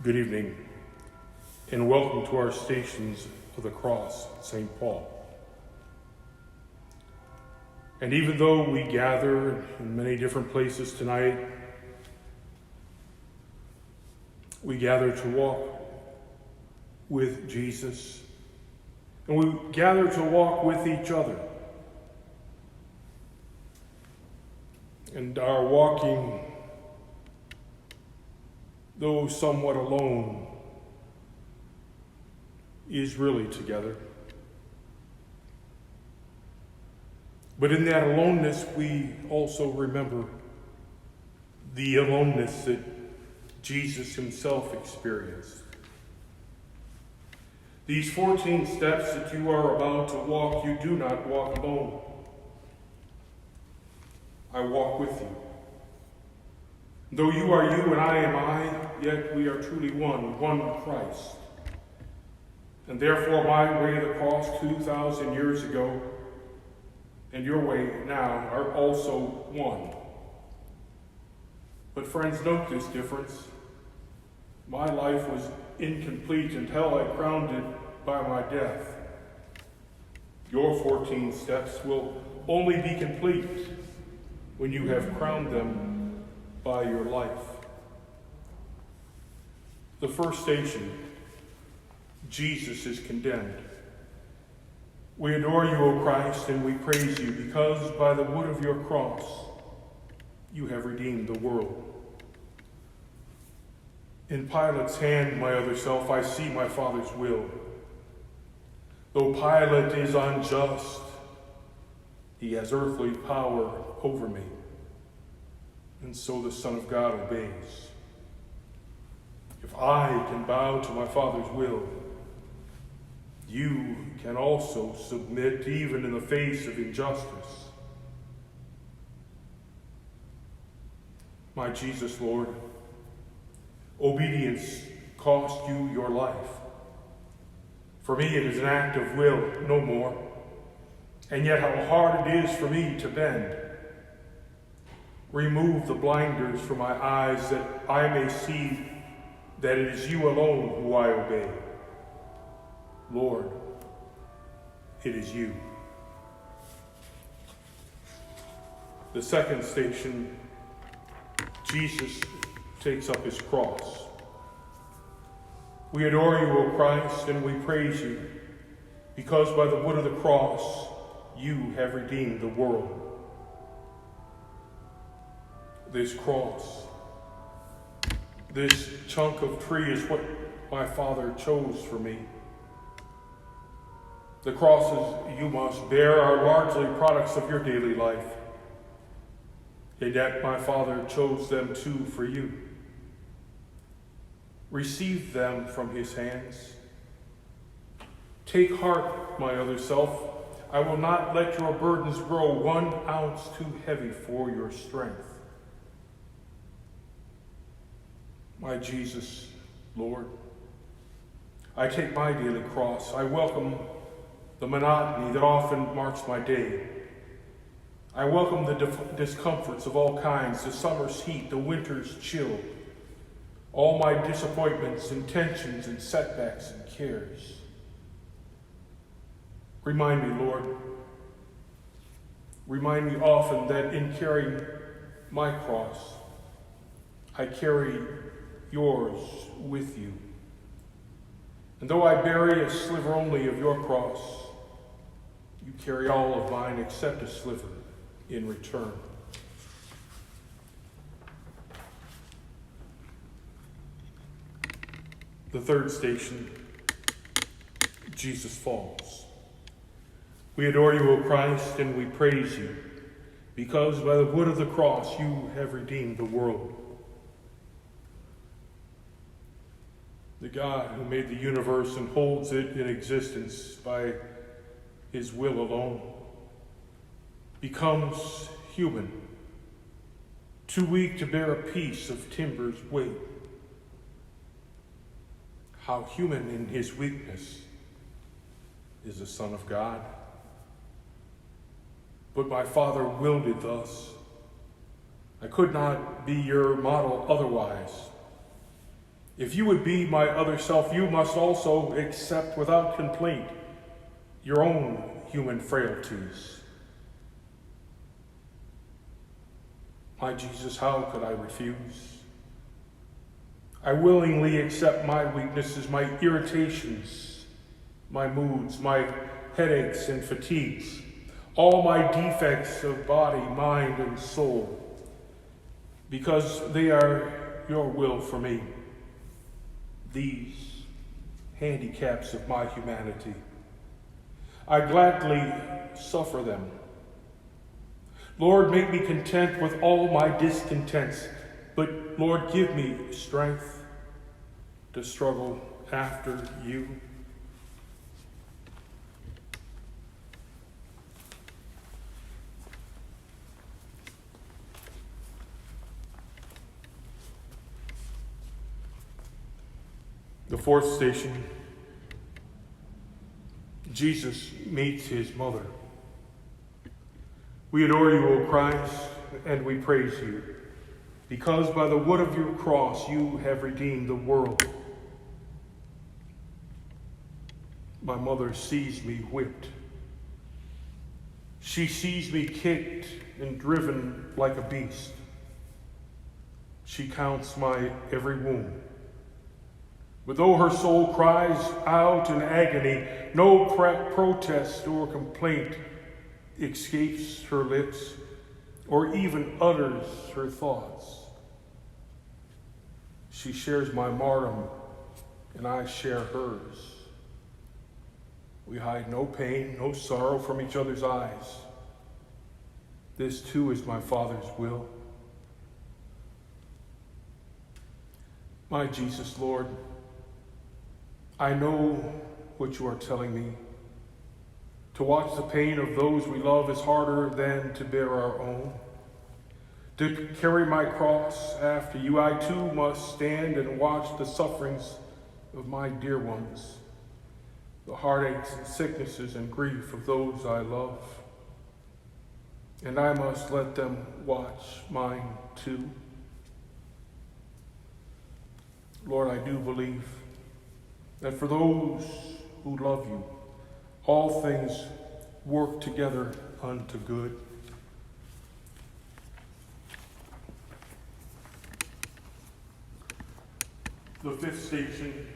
Good evening, and welcome to our Stations of the Cross, St. Paul. And even though we gather in many different places tonight, we gather to walk with Jesus, and we gather to walk with each other. And our walking, though somewhat alone, is really together. But in that aloneness, we also remember the aloneness that Jesus himself experienced. These 14 steps that you are about to walk, you do not walk alone. I walk with you. Though you are you and I am I, yet we are truly one Christ. And therefore my way to the cross 2,000 years ago and your way now are also one. But friends, note this difference. My life was incomplete until I crowned it by my death. Your 14 steps will only be complete when you have crowned them by your life. The first station, Jesus is condemned. We adore you, O Christ, and we praise you because by the wood of your cross you have redeemed the world. In Pilate's hand, my other self, I see my Father's will. Though Pilate is unjust, he has earthly power over me. And so the Son of God obeys. If I can bow to my Father's will, you can also submit even in the face of injustice. My Jesus, Lord, obedience cost you your life. For me, it is an act of will, no more. And yet how hard it is for me to bend. Remove the blinders from my eyes that I may see that it is you alone who I obey. Lord, it is you. The second station, Jesus takes up his cross. We adore you, O Christ, and we praise you, because by the wood of the cross you have redeemed the world. This cross, this chunk of tree is what my Father chose for me. The crosses you must bear are largely products of your daily life, and yet my Father chose them too for you. Receive them from his hands. Take heart, my other self. I will not let your burdens grow 1 ounce too heavy for your strength. My Jesus, Lord, I take my daily cross. I welcome the monotony that often marks my day. I welcome the discomforts of all kinds, the summer's heat, the winter's chill, all my disappointments and tensions and setbacks and cares. Remind me, Lord, remind me often that in carrying my cross, I carry yours with you. And though I bear a sliver only of your cross, you carry all of mine except a sliver in return. The third station, Jesus falls. We adore you, O Christ, and we praise you, because by the wood of the cross you have redeemed the world. The God who made the universe and holds it in existence by his will alone becomes human, too weak to bear a piece of timber's weight. How human in his weakness is the Son of God. But my Father willed it thus. I could not be your model otherwise. If you would be my other self, you must also accept without complaint your own human frailties. My Jesus, how could I refuse? I willingly accept my weaknesses, my irritations, my moods, my headaches and fatigues, all my defects of body, mind, and soul, because they are your will for me. These handicaps of my humanity, I gladly suffer them. Lord, make me content with all my discontents, but Lord, give me strength to struggle after you. The fourth station, Jesus meets his mother. We adore you, O Christ, and we praise you, because by the wood of your cross you have redeemed the world. My mother sees me whipped. She sees me kicked and driven like a beast. She counts my every wound. But though her soul cries out in agony, no protest or complaint escapes her lips or even utters her thoughts. She shares my martyrdom, and I share hers. We hide no pain, no sorrow from each other's eyes. This too is my Father's will. My Jesus, Lord, I know what you are telling me. To watch the pain of those we love is harder than to bear our own. To carry my cross after you, I too must stand and watch the sufferings of my dear ones, the heartaches and sicknesses and grief of those I love. And I must let them watch mine too. Lord, I do believe that for those who love you, all things work together unto good. The fifth station,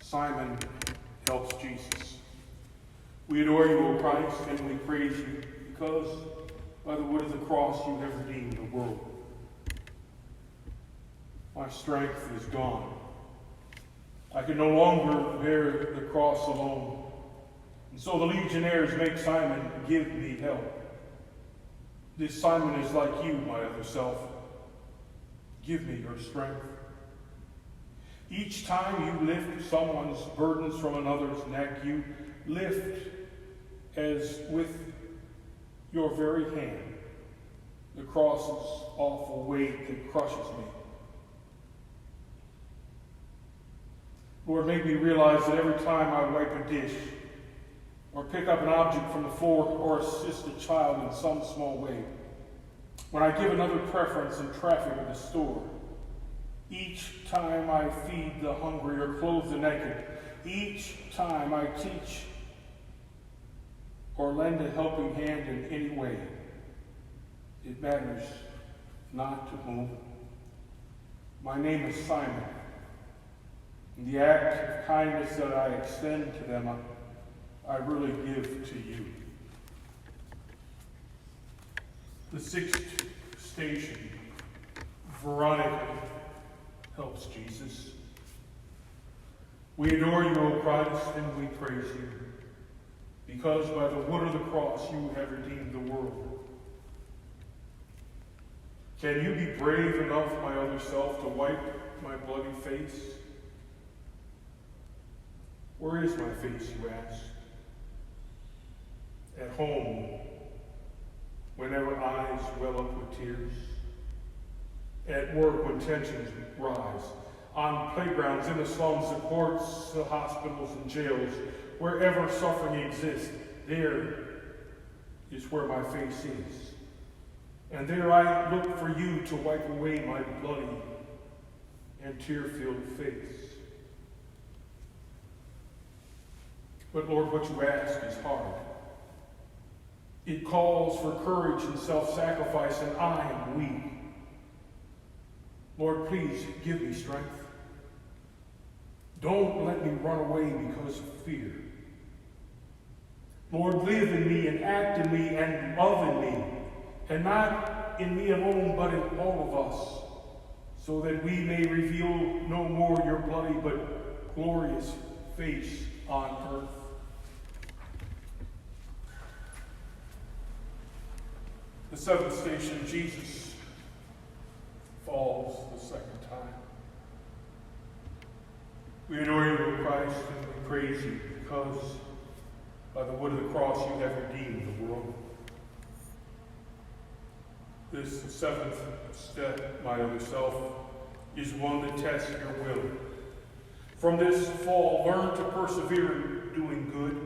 Simon helps Jesus. We adore you, O Christ, and we praise you, because by the wood of the cross you have redeemed the world. My strength is gone. I can no longer bear the cross alone. And so the legionnaires make Simon give me help. This Simon is like you, my other self. Give me your strength. Each time you lift someone's burdens from another's neck, you lift as with your very hand the cross's awful weight that crushes me. Lord, make me realize that every time I wipe a dish, or pick up an object from the floor, or assist a child in some small way, when I give another preference in traffic at the store, each time I feed the hungry or clothe the naked, each time I teach or lend a helping hand in any way, it matters not to whom. My name is Simon. And the act of kindness that I extend to them, I really give to you. The sixth station, Veronica helps Jesus. We adore you, O Christ, and we praise you, because by the wood of the cross you have redeemed the world. Can you be brave enough, my other self, to wipe my bloody face? Where is my face, you ask? At home, whenever eyes well up with tears. At work, when tensions rise. On playgrounds, in the slums, the courts, the hospitals, and jails. Wherever suffering exists, there is where my face is. And there I look for you to wipe away my bloody and tear-filled face. But Lord, what you ask is hard. It calls for courage and self-sacrifice, and I am weak. Lord, please give me strength. Don't let me run away because of fear. Lord, live in me and act in me and love in me, and not in me alone, but in all of us, so that we may reveal no more your bloody but glorious face on earth. The seventh station, Jesus falls the second time. We adore you, O Christ, and we praise you because by the wood of the cross you have redeemed the world. This seventh step, my other self, is one that tests your will. From this fall, learn to persevere in doing good.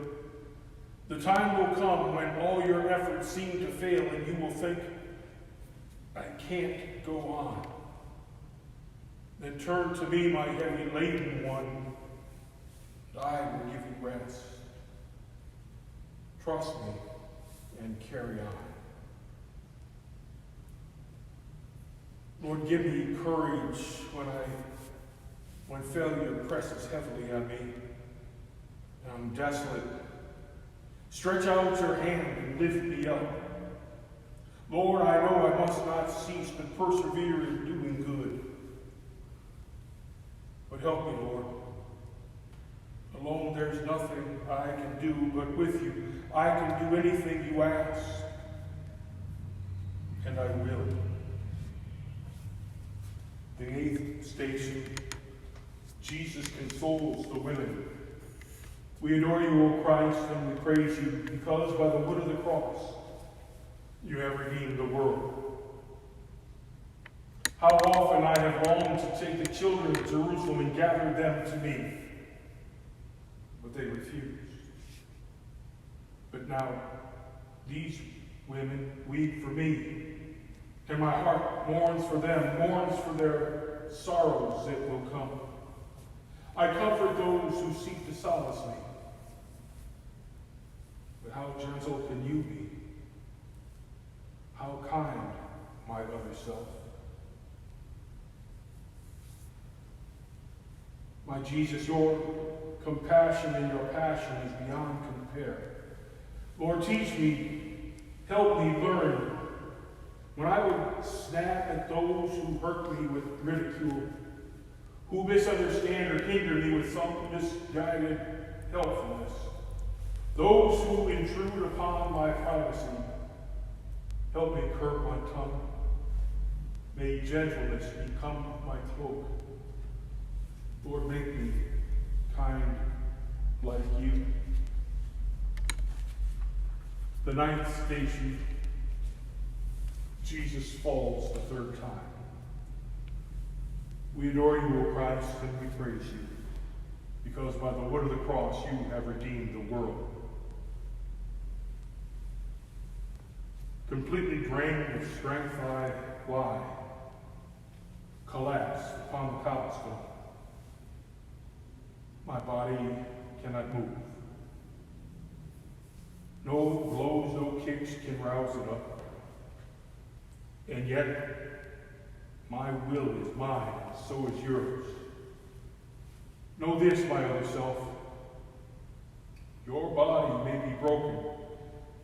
The time will come when all your efforts seem to fail and you will think, I can't go on. Then turn to me, my heavy laden one, and I will give you rest. Trust me and carry on. Lord, give me courage when failure presses heavily on me and I'm desolate. Stretch out your hand and lift me up. Lord, I know I must not cease but persevere in doing good. But help me, Lord. Alone there's nothing I can do, but with you I can do anything you ask, and I will. The eighth station, Jesus consoles the women. We adore you, O Christ, and we praise you, because by the wood of the cross you have redeemed the world. How often I have longed to take the children of Jerusalem and gather them to me, but they refused. But now these women weep for me, and my heart mourns for them, mourns for their sorrows that will come. I comfort those who seek to solace me. But how gentle can you be? How kind, my other self. My Jesus, your compassion and your passion is beyond compare. Lord, teach me, help me learn. When I would snap at those who hurt me with ridicule, who misunderstand or hinder me with some misguided helpfulness, those who intrude upon my privacy, help me curb my tongue. May gentleness become my cloak. Lord, make me kind like you. The ninth station, Jesus falls the third time. We adore you, O Christ, and we praise you, because by the wood of the cross you have redeemed the world. Completely drained of strength, I lie, collapsed upon the cobblestone. My body cannot move. No blows, no kicks can rouse it up. And yet, my will is mine, and so is yours. Know this, my other self. Your body may be broken,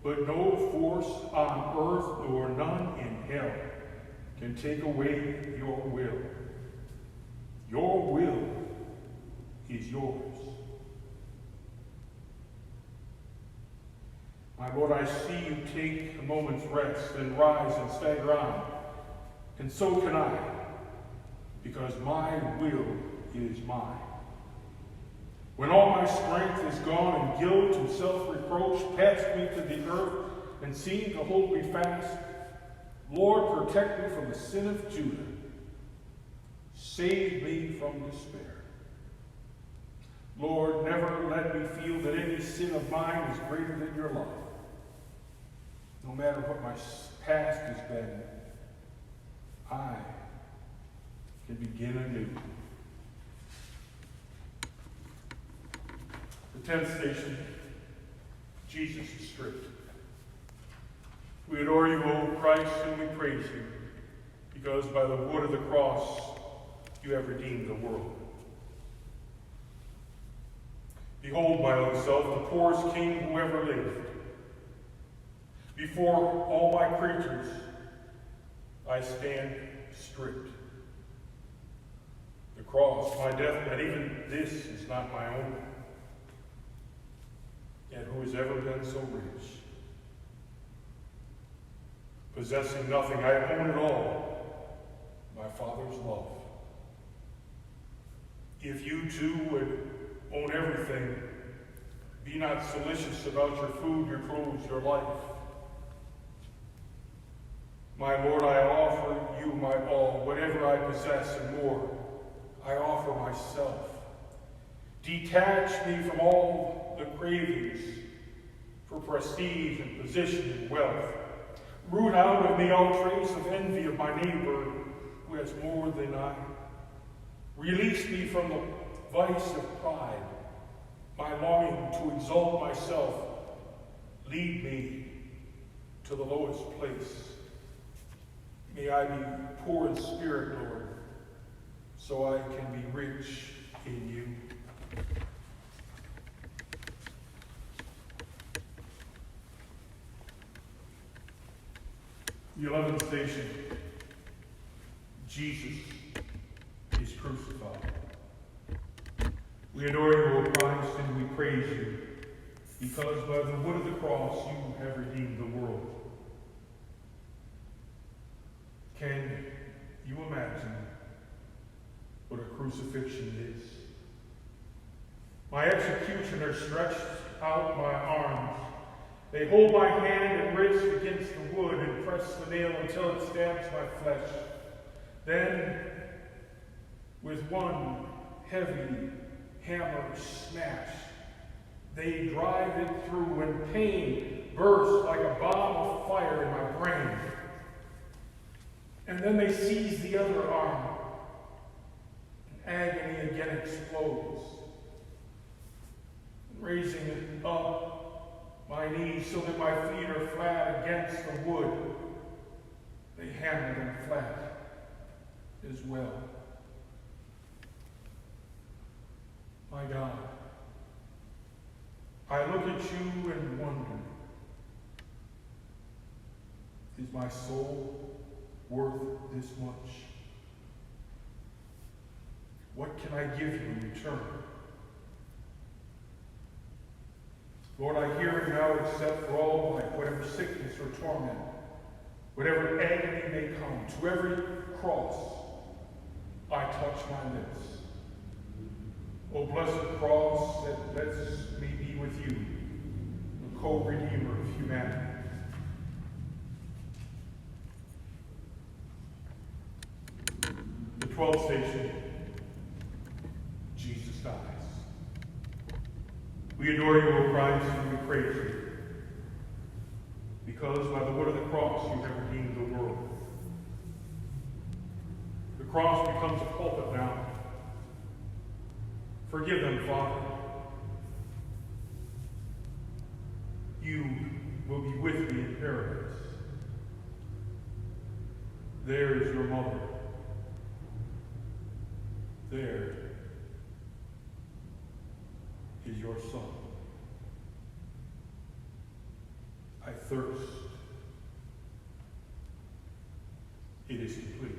but no force on earth nor none in hell can take away your will. Your will is yours. My Lord, I see you take a moment's rest and rise and stagger on. And so can I, because my will is mine. When all my strength is gone and guilt and self-reproach pass me to the earth and seem to hold me fast, Lord, protect me from the sin of Judah. Save me from despair. Lord, never let me feel that any sin of mine is greater than your love. No matter what my past has been, I can begin anew. The 10th station, Jesus is stripped. We adore you, O Christ, and we praise you, because by the wood of the cross you have redeemed the world. Behold my own self, the poorest king who ever lived. Before all my creatures, I stand stripped. The cross, my death, and even this is not my own. Yet who has ever been so rich? Possessing nothing, I own it all, my Father's love. If you too would own everything, be not solicitous about your food, your clothes, your life. My Lord, I offer you my all, whatever I possess and more, I offer myself. Detach me from all the cravings for prestige and position and wealth. Root out of me all trace of envy of my neighbor who has more than I. Release me from the vice of pride, my longing to exalt myself. Lead me to the lowest place. May I be poor in spirit, Lord, so I can be rich in you. The 11th station, Jesus is crucified. We adore you, O Christ, and we praise you, because by the wood of the cross you have redeemed the world. Can you imagine what a crucifixion is? My executioner stretched out my arms. They hold my hand and wrist against the wood and press the nail until it stabs my flesh. Then, with one heavy hammer smash, they drive it through, and pain bursts like a bomb of fire in my brain. And then they seize the other arm, and agony again explodes. Raising it up my knees so that my feet are flat against the wood, they hammer them flat as well. My God, I look at you and wonder, is my soul worth this much? What can I give you in return? Lord, I hear and now accept for all life, whatever sickness or torment, whatever agony may come, to every cross I touch my lips. O blessed cross that lets me be with you, the co-redeemer of humanity. The 12th station, Jesus dies. We adore you, O Christ, and we praise you, because by the wood of the cross you have redeemed the world. The cross becomes a pulpit now. Forgive them, Father. You will be with me in paradise. There is your mother. There is your son. I thirst. It is complete.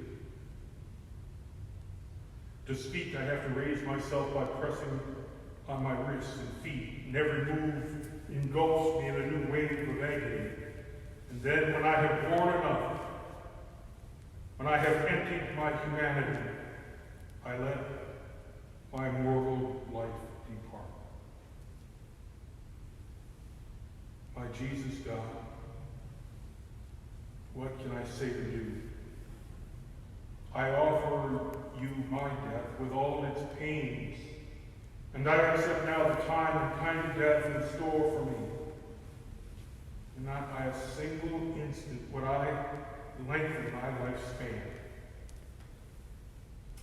To speak, I have to raise myself by pressing on my wrists and feet, and every move engulfs me in a new wave of agony. And then when I have borne enough, when I have emptied my humanity, I let my mortal life depart. My Jesus God, what can I say to you? I offer you my death with all its pains, and I accept now the time and kind of death in store for me. And not by a single instant would I lengthen my lifespan.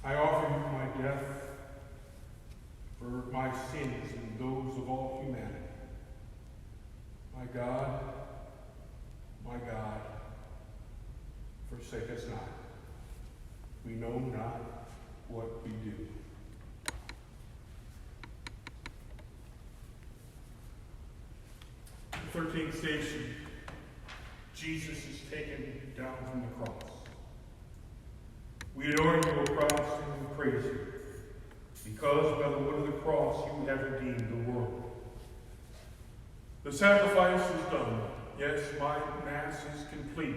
I offer you my death for my sins and those of all humanity. My God, forsake us not. We know not what we do. The 13th station, Jesus is taken down from the cross. We adore you, O Christ, and we praise you, because by the wood of the cross you have redeemed the world. The sacrifice is done. Yes, my mass is complete,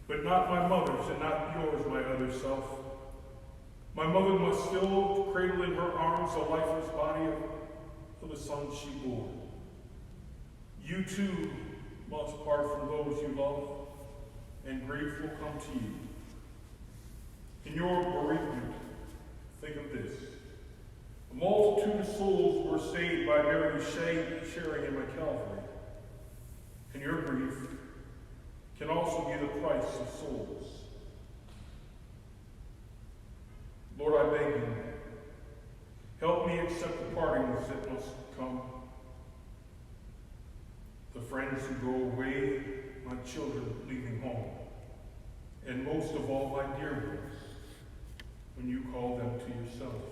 but not my mother's and not yours, my other self. My mother must still cradle in her arms the lifeless body of the son she bore. You too must part from those you love, and grief will come to you. In your bereavement, think of this. A multitude of souls were saved by Mary sharing in my Calvary. And your grief can also be the price of souls. Lord, I beg you, help me accept the partings that must come. The friends who go away, my children leaving home, and most of all, my dear ones, when you call them to yourself.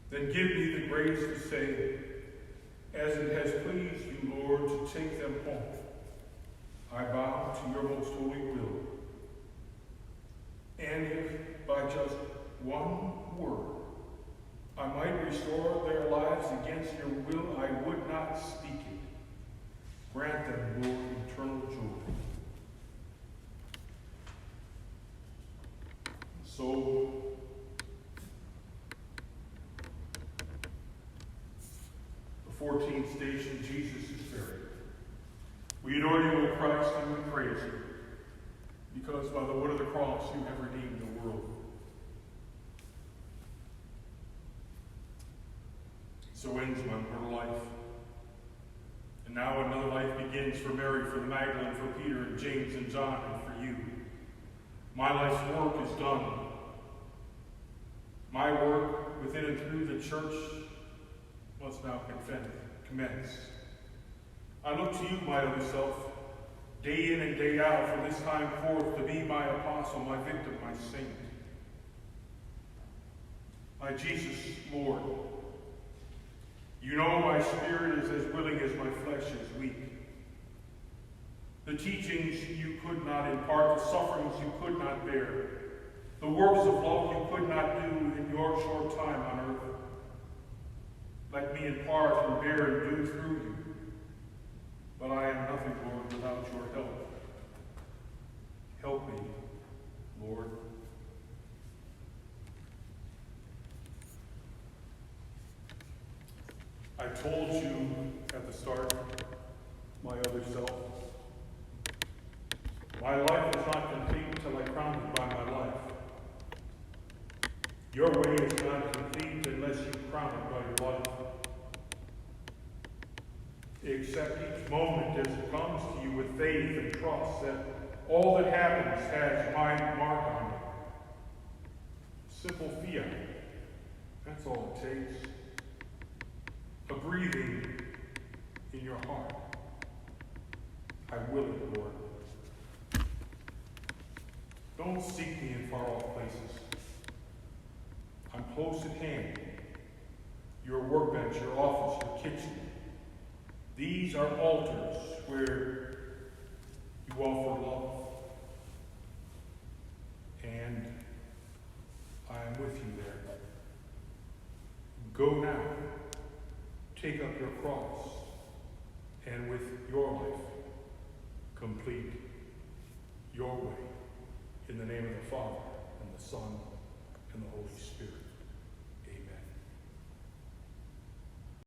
Then give me the grace to say, as it has pleased you, Lord, to take them home. I bow to your most holy will. And if by just one word I might restore their lives against your will, I would not speak it. Grant them, Lord, eternal joy. So, the 14th station, Jesus is buried. We adore you, O Christ, and we praise you, because by the wood of the cross you have redeemed the world. So ends my mortal life. And now another life begins for Mary, for Magdalene, for Peter, and James, and John, and for you. My life's work is done. My work within and through the church must now commence. I look to you, my other self, day in and day out, from this time forth, to be my apostle, my victim, my saint. My Jesus, Lord, you know my spirit is as willing as my flesh is weak. The teachings you could not impart, the sufferings you could not bear, the works of love you could not do in your short time on earth. Let me impart and bear and do through you. But I am nothing, Lord, without your help. Help me, Lord. I told you at the start, my other self, my life is not complete until I crown it by my life. Your way is not complete unless you crown it by your life. Accept each moment as it comes to you with faith and trust that all that happens has my mark on it. Simple fiat. That's all it takes. A breathing in your heart. I will it, Lord. Don't seek me in far-off places. I'm close at hand. Your workbench, your office, your kitchen. These are altars where you offer love. And I am with you there. Go now. Take up your cross. And with your life, complete your way. In the name of the Father, and the Son, and the Holy Spirit.